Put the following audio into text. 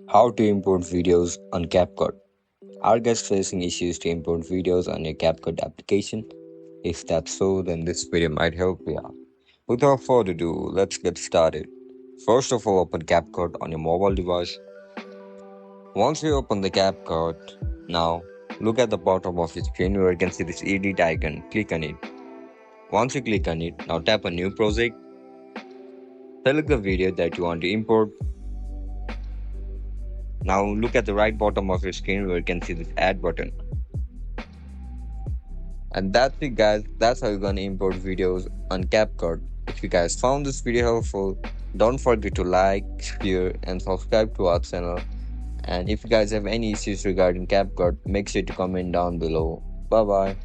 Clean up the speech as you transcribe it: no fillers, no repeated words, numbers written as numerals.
How to import videos on CapCut. Are guys facing issues to import videos on your CapCut application? If that's so, then this video might help you out. Without further ado, let's get started. First of all, open CapCut on your mobile device. Once you open the CapCut, now look at the bottom of your screen where you can see this edit icon. Click on it. Once you click on it, now tap on new project. Select the video that you want to import. Now look at the right bottom of your screen where you can see this add button. And that's it, guys. That's how you're gonna import videos on CapCut. If you guys found this video helpful, don't forget to like, share, and subscribe to our channel. And if you guys have any issues regarding CapCut, make sure to comment down below. Bye bye.